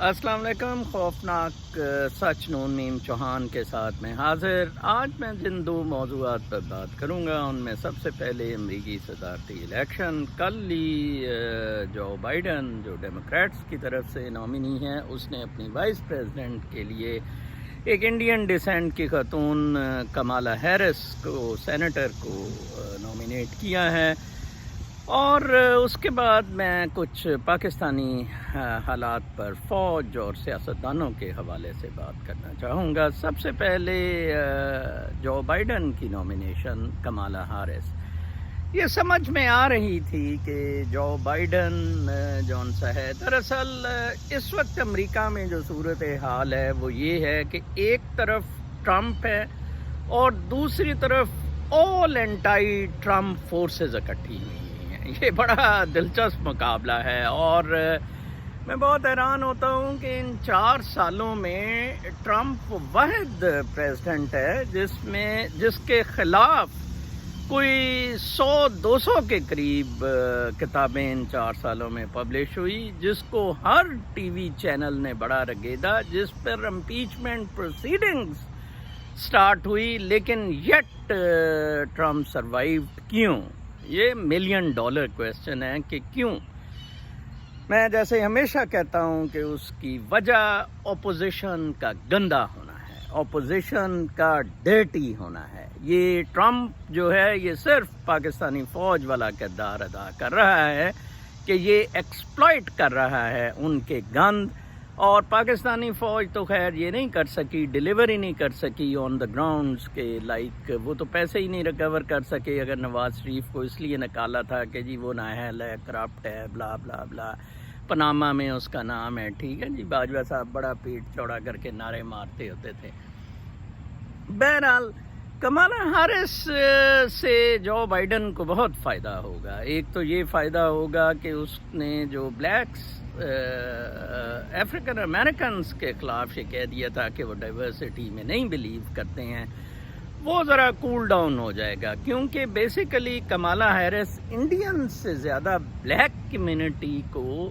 السلام علیکم. خوفناک سچ نون نیم چوہان کے ساتھ میں حاضر. آج میں جن دو موضوعات پر بات کروں گا ان میں سب سے پہلے امریکی صدارتی الیکشن. کل ہی جو بائیڈن جو ڈیموکریٹس کی طرف سے نامنی ہیں اس نے اپنی وائس پریزیڈنٹ کے لیے ایک انڈین ڈیسینٹ کی خاتون کمالا ہیرس کو سینیٹر کو نامینیٹ کیا ہے. اور اس کے بعد میں کچھ پاکستانی حالات پر فوج اور سیاستدانوں کے حوالے سے بات کرنا چاہوں گا. سب سے پہلے جو بائیڈن کی نامینیشن کمالا ہیرس، یہ سمجھ میں آ رہی تھی کہ جو بائیڈن جون سا ہے، دراصل اس وقت امریکہ میں جو صورت حال ہے وہ یہ ہے کہ ایک طرف ٹرمپ ہے اور دوسری طرف آل اینٹی ٹرمپ فورسز اکٹھی ہوئی ہیں. یہ بڑا دلچسپ مقابلہ ہے اور میں بہت حیران ہوتا ہوں کہ ان 4 سالوں میں ٹرمپ واحد پریزیڈنٹ ہے جس کے خلاف کوئی 100-200 کے قریب کتابیں ان 4 سالوں میں پبلش ہوئی، جس کو ہر ٹی وی چینل نے بڑا رگیدا، جس پر امپیچمنٹ پروسیڈنگز سٹارٹ ہوئی، لیکن یٹ ٹرمپ سروائیوڈ. کیوں؟ یہ $1 ملین کویسچن ہے کہ کیوں. میں جیسے ہمیشہ کہتا ہوں کہ اس کی وجہ اپوزیشن کا گندا ہونا ہے، اپوزیشن کا ڈرٹی ہونا ہے. یہ ٹرمپ جو ہے یہ صرف پاکستانی فوج والا کردار ادا کر رہا ہے کہ یہ ایکسپلائٹ کر رہا ہے ان کے گند، اور پاکستانی فوج تو خیر یہ نہیں کر سکی، ڈیلیوری نہیں کر سکی آن دا گراؤنڈز کے لائک وہ تو پیسے ہی نہیں ریکور کر سکے. اگر نواز شریف کو اس لیے نکالا تھا کہ جی وہ نااہل ہے، کرپٹ ہے، بلا بلا بلا، پناما میں اس کا نام ہے، ٹھیک ہے جی. باجوہ صاحب بڑا پیٹ چوڑا کر کے نعرے مارتے ہوتے تھے. بہرحال کمالا ہیرس سے جو بائیڈن کو بہت فائدہ ہوگا. ایک تو یہ فائدہ ہوگا کہ اس نے جو بلیکس افریقن امریکنز کے خلاف یہ کہہ دیا تھا کہ وہ ڈائیورسٹی میں نہیں بلیو کرتے ہیں، وہ ذرا کول ڈاؤن ہو جائے گا. کیونکہ بیسیکلی کمالا ہیرس انڈین سے زیادہ بلیک کمیونٹی کو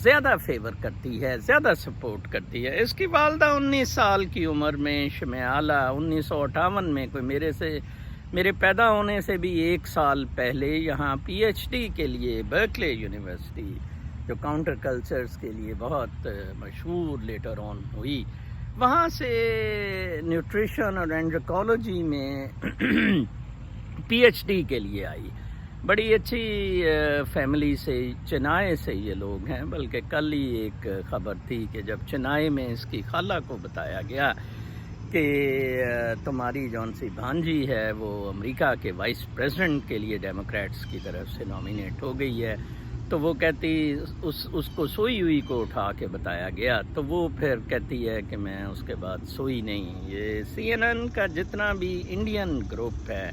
زیادہ فیور کرتی ہے، زیادہ سپورٹ کرتی ہے. اس کی والدہ 19 سال کی عمر میں شمیالہ 1958 میں کوئی میرے پیدا ہونے سے بھی 1 سال پہلے یہاں پی ایچ ڈی کے لیے برکلے یونیورسٹی جو کاؤنٹر کلچرز کے لیے بہت مشہور لیٹر آن ہوئی، وہاں سے نیوٹریشن اور اینڈروکالوجی میں پی ایچ ڈی کے لیے آئی. بڑی اچھی فیملی سے، چنائے سے یہ لوگ ہیں. بلکہ کل ہی ایک خبر تھی کہ جب چنائے میں اس کی خالہ کو بتایا گیا کہ تمہاری جون سی بھانجی ہے وہ امریکہ کے وائس پریزیڈنٹ کے لیے ڈیموکریٹس کی طرف سے نامینیٹ ہو گئی ہے، تو وہ کہتی اس کو سوئی ہوئی کو اٹھا کے بتایا گیا، تو وہ پھر کہتی ہے کہ میں اس کے بعد سوئی نہیں. یہ سی این این کا جتنا بھی انڈین گروپ ہے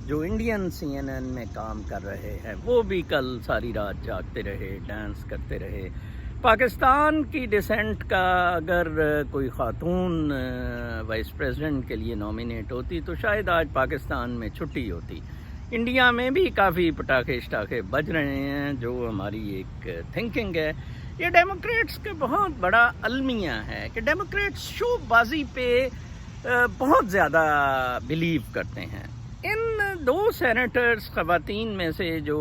جو انڈین سی این این میں کام کر رہے ہیں وہ بھی کل ساری رات جاگتے رہے، ڈانس کرتے رہے. پاکستان کی ڈیسینٹ کا اگر کوئی خاتون وائس پریزیڈنٹ کے لیے نامینیٹ ہوتی تو شاید آج پاکستان میں چھٹی ہوتی. انڈیا میں بھی کافی پٹاخے شٹاخے بج رہے ہیں، جو ہماری ایک تھنکنگ ہے. یہ ڈیموکریٹس کا بہت بڑا المیہ ہے کہ ڈیموکریٹس شو بازی پہ بہت زیادہ بلیو کرتے ہیں. ان 2 سینیٹرز خواتین میں سے جو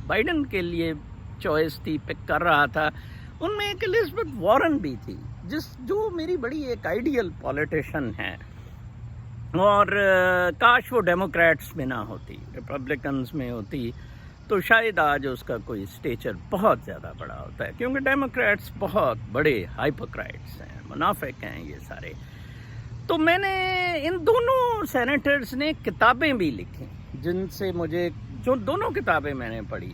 بائیڈن کے لیے چوائس تھی پک کر رہا تھا، ان میں ایک الزبتھ وارن بھی تھی جو میری بڑی ایک آئیڈیل پولیٹیشین ہے، اور کاش وہ ڈیموکریٹس میں نہ ہوتی، ریپبلکنز میں ہوتی تو شاید آج اس کا کوئی اسٹیچر بہت زیادہ بڑا ہوتا ہے. کیونکہ ڈیموکریٹس بہت بڑے ہائپوکرائٹس ہیں، منافق ہیں یہ سارے. تو میں نے ان دونوں سینیٹرز نے کتابیں بھی لکھی جو دونوں کتابیں میں نے پڑھی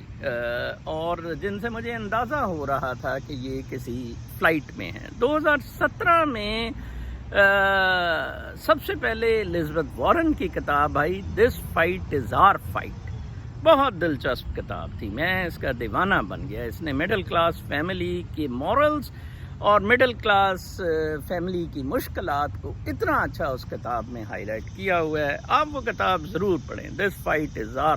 اور جن سے مجھے اندازہ ہو رہا تھا کہ یہ کسی فلائٹ میں ہیں. 2017 میں سب سے پہلے الزبتھ وارن کی کتاب آئی، this fight is our fight. بہت دلچسپ کتاب تھی، میں اس کا دیوانہ بن گیا. اس نے مڈل کلاس فیملی کے مورلز اور مڈل کلاس فیملی کی مشکلات کو اتنا اچھا اس کتاب میں ہائی لائٹ کیا ہوا ہے. آپ وہ کتاب ضرور پڑھیں، دس فائٹ از آر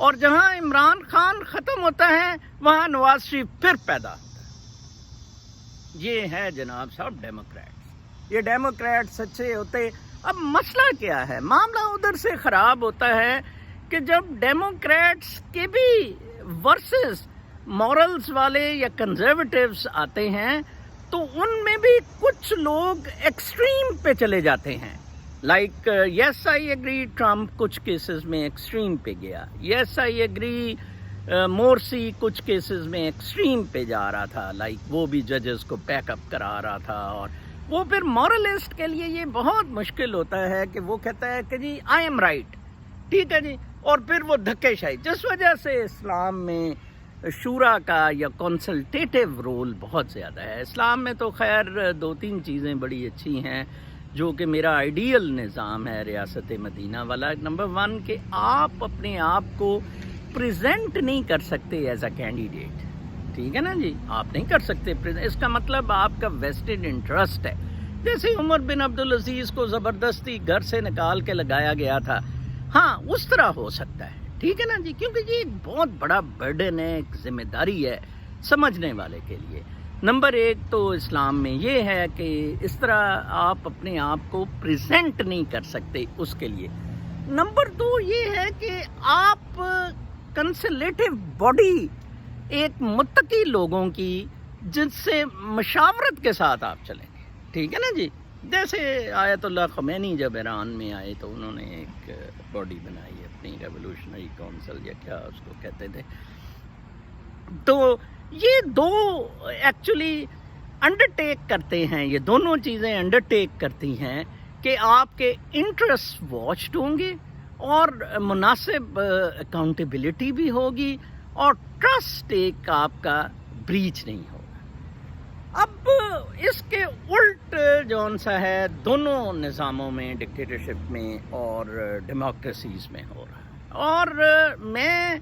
اور جہاں عمران خان ختم ہوتا ہے وہاں نواز شریف پھر پیدا ہوتا ہے۔ یہ ہے جناب صاحب ڈیموکریٹس، یہ ڈیموکریٹ سچے ہوتے۔ اب مسئلہ کیا ہے؟ معاملہ ادھر سے خراب ہوتا ہے کہ جب ڈیموکریٹس کے بھی ورسز مورلز والے یا کنزرویٹیوز آتے ہیں تو ان میں بھی کچھ لوگ ایکسٹریم پہ چلے جاتے ہیں۔ Like yes I agree, Trump کچھ کیسز میں ایکسٹریم پہ گیا، یس آئی ایگری مورسی کچھ کیسز میں ایکسٹریم پہ جا رہا تھا، لائک وہ بھی ججز کو پیک اپ کرا رہا تھا، اور وہ پھر مورلسٹ کے لیے یہ بہت مشکل ہوتا ہے کہ وہ کہتا ہے کہ جی آئی ایم رائٹ، ٹھیک ہے جی، اور پھر وہ دھکے شاہی، جس وجہ سے اسلام میں شورا کا یا کنسلٹیٹیو رول بہت زیادہ ہے۔ اسلام میں تو خیر دو تین چیزیں بڑی اچھی ہیں جو کہ میرا آئیڈیل نظام ہے ریاست مدینہ والا۔ نمبر 1 کہ آپ اپنے آپ کو پریزنٹ نہیں کر سکتے ایز اے کینڈیڈیٹ، ٹھیک ہے نا جی، آپ نہیں کر سکتے۔ اس کا مطلب آپ کا ویسٹڈ انٹرسٹ ہے۔ جیسے عمر بن عبدالعزیز کو زبردستی گھر سے نکال کے لگایا گیا تھا، ہاں اس طرح ہو سکتا ہے، ٹھیک ہے نا جی، کیونکہ یہ ایک بہت بڑا برڈن ہے، ایک ذمہ داری ہے سمجھنے والے کے لیے۔ نمبر 1 تو اسلام میں یہ ہے کہ اس طرح آپ اپنے آپ کو پریزنٹ نہیں کر سکتے اس کے لیے۔ نمبر 2 یہ ہے کہ آپ کنسلیٹو باڈی ایک متقی لوگوں کی جن سے مشاورت کے ساتھ آپ چلیں گے، ٹھیک ہے نا جی۔ جیسے آیت اللہ خمینی جب ایران میں آئے تو انہوں نے ایک باڈی بنائی اپنی، ریولوشنری کونسل یا کیا اس کو کہتے تھے۔ تو یہ دو ایکچولی انڈرٹیک کرتے ہیں، یہ دونوں چیزیں انڈرٹیک کرتی ہیں کہ آپ کے انٹرسٹ واچڈ ہوں گے اور مناسب اکاؤنٹیبلٹی بھی ہوگی اور ٹرسٹ ایک آپ کا بریچ نہیں ہوگا۔ اب اس کے الٹ جون سا ہے دونوں نظاموں میں، ڈکٹیٹرشپ میں اور ڈیموکریسیز میں ہو رہا ہے، اور میں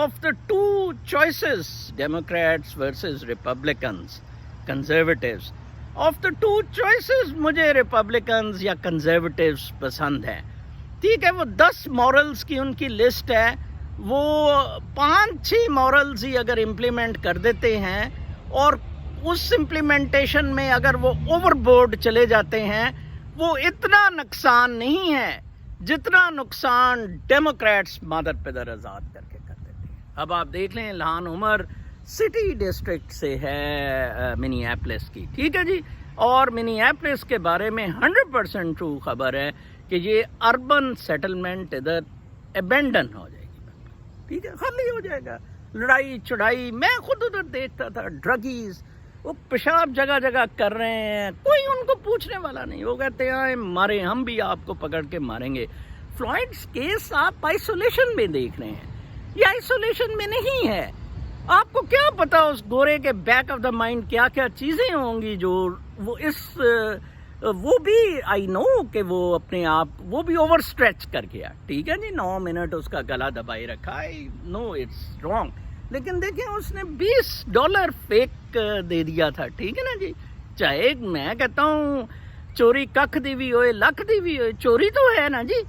of the two choices, Democrats versus Republicans, conservatives, of the two choices مجھے ریپبلکنز یا کنزرویٹیوز پسند ہیں، ٹھیک ہے۔ وہ 10 مورلز کی ان کی لسٹ ہے، وہ 5-6 مورلز ہی اگر امپلیمنٹ کر دیتے ہیں اور اس امپلیمنٹیشن میں اگر وہ اوور بورڈ چلے جاتے ہیں، وہ اتنا نقصان نہیں ہے جتنا نقصان ڈیموکریٹس مادر پدر آزاد کر کے کر دیتے ہیں۔ اب آپ دیکھ لیں الہان عمر سٹی ڈسٹرکٹ سے ہے منی ایپلس کی، ٹھیک ہے جی، اور منی ایپلس کے بارے میں 100% ٹرو خبر ہے کہ یہ اربن سیٹلمنٹ ادھر ابینڈن ہو جائے گی، ٹھیک ہے، خالی ہو جائے گا۔ لڑائی چڑھائی میں خود ادھر دیکھتا تھا، ڈرگیز وہ پیشاب جگہ جگہ کر رہے ہیں، کوئی ان کو پوچھنے والا نہیں، وہ کہتے ہیں مارے ہم بھی آپ کو پکڑ کے ماریں گے۔ فلوئڈس کیس آپ آئسولیشن میں دیکھ رہے ہیں، یہ آئسولیشن میں نہیں ہے۔ آپ کو کیا پتا اس گورے کے بیک آف دا مائنڈ کیا کیا چیزیں ہوں گی جو وہ بھی آئی نو کہ وہ اپنے آپ وہ بھی اوور اسٹریچ کر گیا، ٹھیک ہے جی، 9 منٹ اس کا گلا دبائی رکھا، آئی نو اٹس رانگ، لیکن دیکھیں اس نے $20 فیک دے دیا تھا، ٹھیک ہے نا جی۔ چاہے میں کہتا ہوں چوری ککھ دی بھی ہوئے لکھ دی بھی ہوئے، چوری تو ہے نا جی۔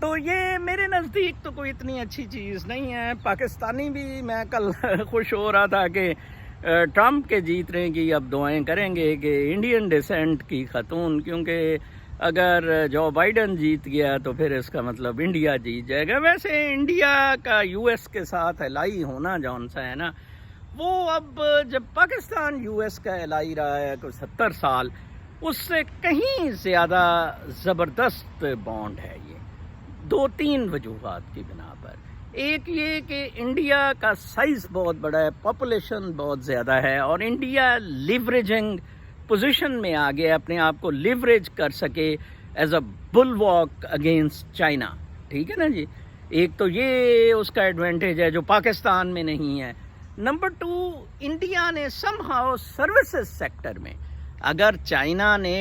تو یہ میرے نزدیک تو کوئی اتنی اچھی چیز نہیں ہے۔ پاکستانی بھی میں کل خوش ہو رہا تھا کہ ٹرمپ کے جیتنے کی اب دعائیں کریں گے کہ انڈین ڈیسینٹ کی خاتون، کیونکہ اگر جو بائیڈن جیت گیا تو پھر اس کا مطلب انڈیا جیت جائے گا۔ ویسے انڈیا کا یو ایس کے ساتھ الائی ہونا جون سا ہے نا، وہ اب جب پاکستان یو ایس کا الائی رہا ہے کوئی 70 سال، اس سے کہیں زیادہ زبردست بانڈ ہے یہ، 2-3 وجوہات کی بنا پر۔ ایک یہ کہ انڈیا کا سائز بہت بڑا ہے، پاپولیشن بہت زیادہ ہے، اور انڈیا لیوریجنگ پوزیشن میں آ گیا، اپنے آپ کو لیوریج کر سکے as a bill walk against China, ٹھیک ہے نا جی۔ ایک تو یہ اس کا ایڈوانٹیج ہے جو پاکستان میں نہیں ہے۔ نمبر 2، انڈیا نے سم ہاؤ سروسز سیکٹر میں، اگر چائنا نے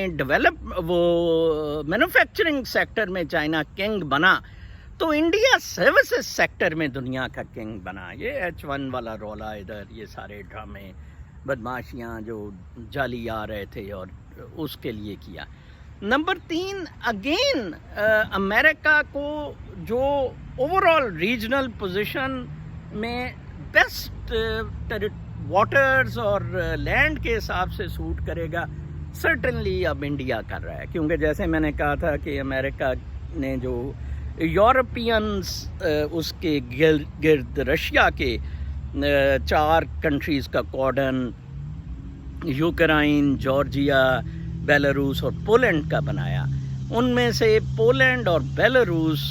وہ مینوفیکچرنگ سیکٹر میں چائنا کنگ بنا تو انڈیا سروسز سیکٹر میں دنیا کا کنگ بنا۔ یہ H1 والا رولا ادھر، یہ سارے ڈرامے بدماشیاں جو جعلی آ رہے تھے اور اس کے لیے کیا۔ نمبر 3، اگین امریکہ کو جو اوور آل ریجنل پوزیشن میں بیسٹ واٹرز اور لینڈ کے حساب سے سوٹ کرے گا، سرٹنلی اب انڈیا کر رہا ہے، کیونکہ جیسے میں نے کہا تھا کہ امریکہ نے جو یورپینز اس کے گرد رشیا کے 4 کنٹریز کا کارڈن یوکرائن، جارجیا، بیلاروس اور پولینڈ کا بنایا، ان میں سے پولینڈ اور بیلاروس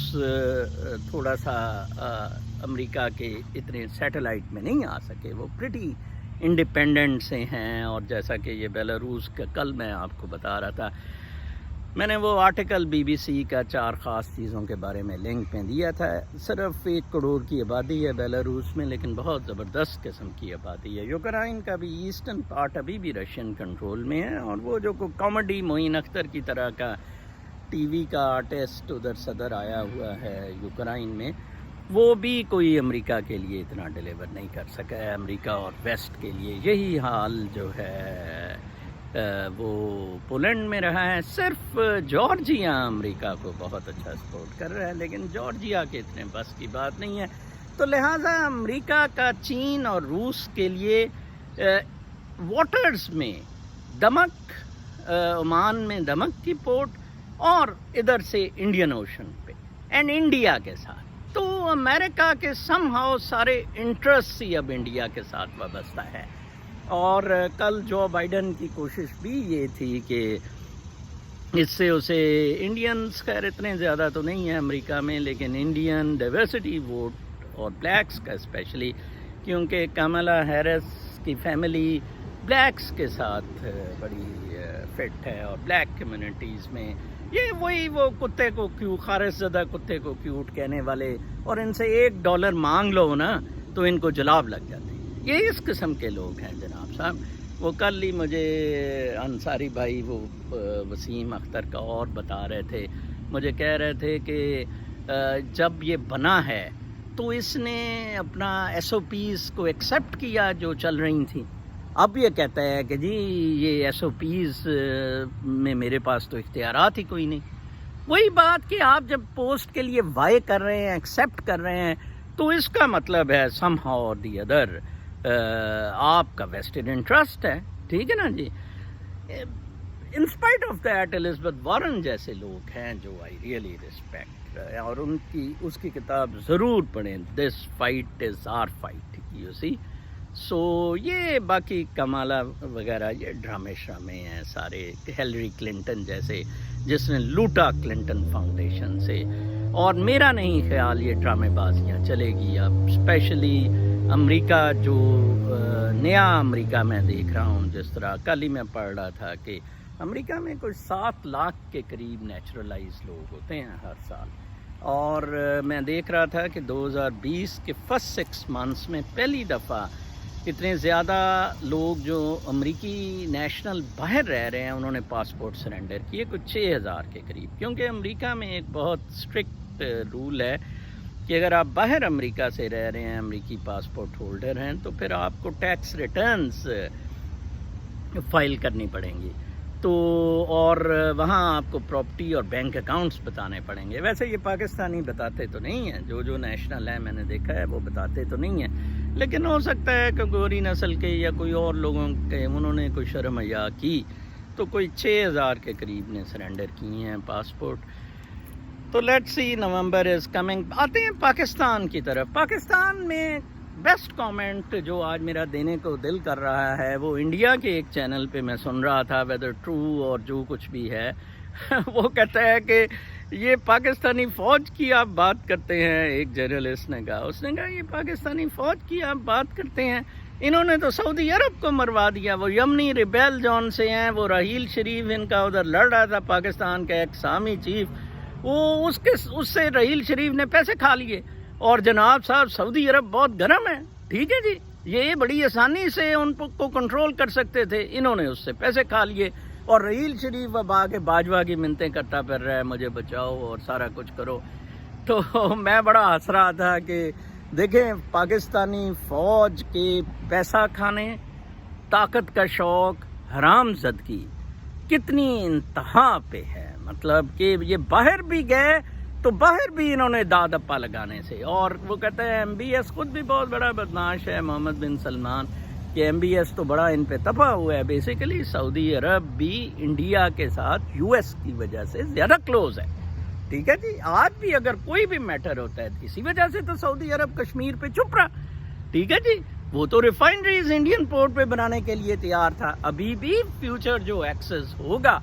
تھوڑا سا امریکہ کے اتنے سیٹلائٹ میں نہیں آ سکے، وہ پریٹی انڈیپینڈنٹ سے ہیں. اور جیسا کہ یہ بیلاروس کا کل میں آپ کو بتا رہا تھا، میں نے وہ آرٹیکل BBC کا 4 خاص چیزوں کے بارے میں لنک میں دیا تھا. صرف 1 کروڑ کی آبادی ہے بیلاروس میں، لیکن بہت زبردست قسم کی آبادی ہے. یوکرائن کا بھی ایسٹرن پارٹ ابھی بھی رشین کنٹرول میں ہے، اور وہ جو کامیڈی معین اختر کی طرح کا ٹی وی کا آرٹسٹ ادھر صدر آیا ہوا ہے یوکرائن میں، وہ بھی کوئی امریکہ کے لیے اتنا ڈیلیور نہیں کر سکا ہے، امریکہ اور ویسٹ کے لیے. یہی حال جو ہے وہ پولینڈ میں رہا ہے. صرف جارجیا امریکہ کو بہت اچھا سپورٹ کر رہا ہے، لیکن جارجیا کے اتنے بس کی بات نہیں ہے. تو لہٰذا امریکہ کا چین اور روس کے لیے واٹرز میں دمک، عمان میں دمک کی پورٹ، اور ادھر سے انڈین اوشن پہ اینڈ انڈیا کے ساتھ. تو امریکہ کے سم ہاؤ سارے انٹرسٹ ہی اب انڈیا کے ساتھ وابستہ ہے. اور کل جو بائیڈن کی کوشش بھی یہ تھی کہ اس سے اسے انڈینز، خیر اتنے زیادہ تو نہیں ہیں امریکہ میں، لیکن انڈین ڈائیورسٹی ووٹ اور بلیکس کا اسپیشلی، کیونکہ کملا ہیرس کی فیملی بلیکس کے ساتھ بڑی فٹ ہے، اور بلیک کمیونٹیز میں یہ وہی وہ کتے کو کیوں، خارش زدہ کتے کو کیوٹ کہنے والے، اور ان سے $1 مانگ لو نا تو ان کو جلاب لگ جاتے ہیں. یہ اس قسم کے لوگ ہیں جناب صاحب. وہ کل ہی مجھے انصاری بھائی وہ وسیم اختر کا اور بتا رہے تھے، مجھے کہہ رہے تھے کہ جب یہ بنا ہے تو اس نے اپنا SOPs کو ایکسیپٹ کیا جو چل رہی تھیں. اب یہ کہتا ہے کہ جی یہ SOPs میں میرے پاس تو اختیارات ہی کوئی نہیں. وہی بات کہ آپ جب پوسٹ کے لیے وائے کر رہے ہیں، ایکسیپٹ کر رہے ہیں، تو اس کا مطلب ہے سم ہاؤ اور دی ادر آپ کا ویسٹڈ انٹرسٹ ہے. ٹھیک ہے نا جی. In spite of that Elizabeth Warren جیسے لوگ ہیں جو آئی ریئلی ریسپیکٹ، اور ان کی اس کی کتاب ضرور پڑھیں، this fight is our fight, you see. So یہ باقی کمالا وغیرہ یہ ڈرامے شرامے ہیں سارے. ہیلری کلنٹن جیسے جس نے لوٹا کلنٹن فاؤنڈیشن سے، اور میرا نہیں خیال یہ ڈرامے بازیاں چلے گی اب. اسپیشلی امریکہ جو نیا امریکہ میں دیکھ رہا ہوں، جس طرح کل ہی میں پڑھ رہا تھا کہ امریکہ میں کوئی 7 لاکھ کے قریب نیچرلائز لوگ ہوتے ہیں ہر سال. اور میں دیکھ رہا تھا کہ 2020 کے فرسٹ 6 منتھس میں پہلی دفعہ اتنے زیادہ لوگ جو امریکی نیشنل باہر رہ رہے ہیں انہوں نے پاسپورٹ سرنڈر کیے، کچھ 6000 کے قریب. کیونکہ امریکہ میں ایک بہت اسٹرکٹ رول ہے کہ اگر آپ باہر امریکہ سے رہ رہے ہیں، امریکی پاسپورٹ ہولڈر ہیں، تو پھر آپ کو ٹیکس ریٹرنز فائل کرنی پڑیں گی. تو اور وہاں آپ کو پراپرٹی اور بینک اکاؤنٹس بتانے پڑیں گے. ویسے یہ پاکستانی بتاتے تو نہیں ہیں، جو نیشنل ہیں میں نے دیکھا ہے وہ بتاتے تو نہیں ہیں، لیکن ہو سکتا ہے کہ گوری نسل کے یا کوئی اور لوگوں کے انہوں نے کوئی شرم حیا کی تو کوئی 6000 کے قریب نے سرنڈر کی ہیں پاسپورٹ. تو let's see, November is coming. آتے ہیں پاکستان کی طرف. پاکستان میں بیسٹ کامنٹ جو آج میرا دینے کو دل کر رہا ہے وہ انڈیا کے ایک چینل پہ میں سن رہا تھا، ویدر ٹرو اور جو کچھ بھی ہے وہ کہتا ہے کہ یہ پاکستانی فوج کی آپ بات کرتے ہیں. ایک جرنلسٹ نے کہا، اس نے کہا یہ پاکستانی فوج کی آپ بات کرتے ہیں، انہوں نے تو سعودی عرب کو مروا دیا. وہ یمنی ریبیل جون سے ہیں، وہ راحیل شریف ان کا ادھر لڑ رہا تھا، پاکستان کا ایک سامی چیف، وہ اس سے راحیل شریف نے پیسے کھا لیے. اور جناب صاحب سعودی عرب بہت گرم ہے. ٹھیک ہے جی، یہ بڑی آسانی سے ان کو کنٹرول کر سکتے تھے، انہوں نے اس سے پیسے کھا لیے. اور راحیل شریف اب آگے باجوہ کی منتیں کرتا پھر رہا ہے، مجھے بچاؤ اور سارا کچھ کرو. تو میں بڑا ہنس رہا تھا کہ دیکھیں پاکستانی فوج کے پیسہ کھانے، طاقت کا شوق، حرام زدگی کتنی انتہا پہ ہے. مطلب کہ یہ باہر بھی گئے تو باہر بھی انہوں نے داد اپا لگانے سے. اور وہ کہتے ہیں MBS خود بھی بہت بڑا بدماش ہے محمد بن سلمان, کہ MBS تو بڑا ان پہ تپا ہوا ہے. بیسیکلی سعودی عرب بھی انڈیا کے ساتھ US کی وجہ سے زیادہ کلوز ہے. ٹھیک ہے جی, آج بھی اگر کوئی بھی میٹر ہوتا ہے اسی وجہ سے تو سعودی عرب کشمیر پہ چپ رہا. ٹھیک ہے جی, وہ تو ریفائنریز انڈین پورٹ پہ بنانے کے لیے تیار تھا. ابھی بھی فیوچر جو ایکسس ہوگا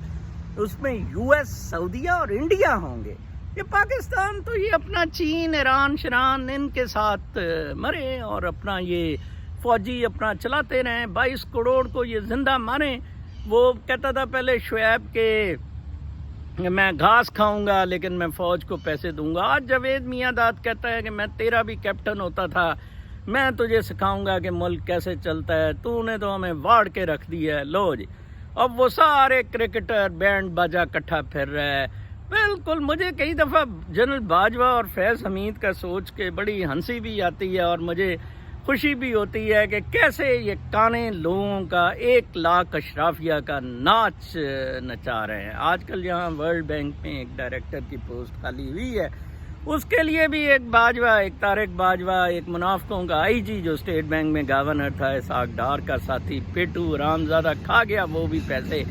اس میں US, سعودیہ اور انڈیا ہوں گے. یہ پاکستان تو یہ اپنا چین, ایران, شران ان کے ساتھ مرے اور اپنا یہ فوجی اپنا چلاتے رہیں. 22 کروڑ کو یہ زندہ ماریں. وہ کہتا تھا پہلے شعیب کہ میں گھاس کھاؤں گا لیکن میں فوج کو پیسے دوں گا. آج جاوید میاں داد کہتا ہے کہ میں تیرا بھی کیپٹن ہوتا تھا, میں تجھے سکھاؤں گا کہ ملک کیسے چلتا ہے, تو نے تو ہمیں واڑ کے رکھ دیا ہے. لو جی, اب وہ سارے کرکٹر بینڈ باجا کٹھا پھر رہا ہے. بالکل مجھے کئی دفعہ جنرل باجوہ اور فیض حمید کا سوچ کے بڑی ہنسی بھی آتی ہے اور مجھے خوشی بھی ہوتی ہے کہ کیسے یہ کانے لوگوں کا 1 لاکھ اشرافیہ کا ناچ نچا رہے ہیں. آج کل یہاں ورلڈ بینک میں ایک ڈائریکٹر کی پوسٹ خالی ہوئی ہے, اس کے لیے بھی ایک باجوہ, ایک طارق باجوہ, ایک منافقوں کا IG جو اسٹیٹ بینک میں گورنر تھا, اسحاق ڈار کا ساتھی پیٹو رامزادہ کھا گیا وہ بھی پیسے,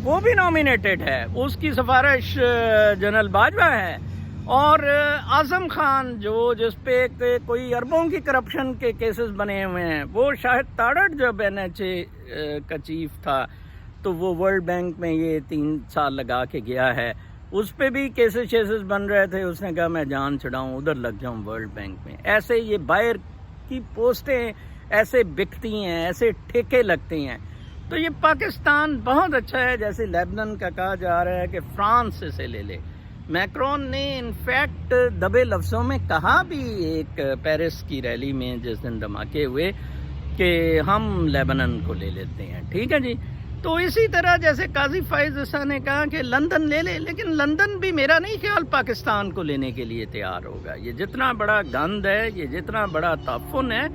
وہ بھی نامینیٹڈ ہے. اس کی سفارش جنرل باجوہ ہے. اور اعظم خان جس پہ کوئی اربوں کی کرپشن کے کیسز بنے ہوئے ہیں, وہ شاہد تاڑڑ جب NHA کا چیف تھا تو وہ ورلڈ بینک میں یہ 3 سال لگا کے گیا ہے. اس پہ بھی کیسز بن رہے تھے, اس نے کہا میں جان چھڑاؤں ادھر لگ جاؤں ورلڈ بینک میں. ایسے یہ باہر کی پوسٹیں ایسے بکتی ہیں, ایسے ٹھیکے لگتے ہیں. تو یہ پاکستان بہت اچھا ہے. جیسے لیبنان کا کہا جا رہا ہے کہ فرانس اسے لے لے. میکرون نے انفیکٹ دبے لفظوں میں کہا بھی ایک پیرس کی ریلی میں جس دن دھماکے ہوئے کہ ہم لیبنان کو لے لیتے ہیں. ٹھیک ہے جی. تو اسی طرح جیسے قاضی فائز عیسیٰ نے کہا کہ لندن لے لے, لیکن لندن بھی میرا نہیں خیال پاکستان کو لینے کے لیے تیار ہوگا. یہ جتنا بڑا گند ہے, یہ جتنا بڑا تعفن ہے,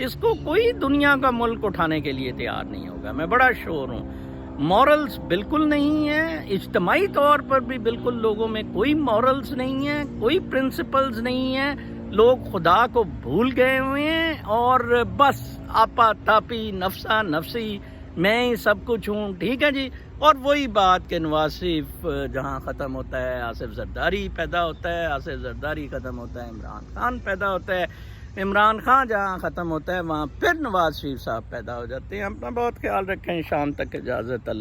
اس کو کوئی دنیا کا ملک اٹھانے کے لیے تیار نہیں ہوگا. میں بڑا شور ہوں. مورلز بالکل نہیں ہیں, اجتماعی طور پر بھی بالکل لوگوں میں کوئی مورلز نہیں ہیں, کوئی پرنسپلز نہیں ہیں. لوگ خدا کو بھول گئے ہوئے ہیں اور بس آپا تاپی, نفسا نفسی, میں ہی سب کچھ ہوں. ٹھیک ہے جی. اور وہی بات کہ نواز شریف جہاں ختم ہوتا ہے آصف زرداری پیدا ہوتا ہے, آصف زرداری ختم ہوتا ہے عمران خان پیدا ہوتا ہے, عمران خان جہاں ختم ہوتا ہے وہاں پھر نواز شریف صاحب پیدا ہو جاتے ہیں. اپنا بہت خیال رکھیں. شام تک اجازت. اللہ.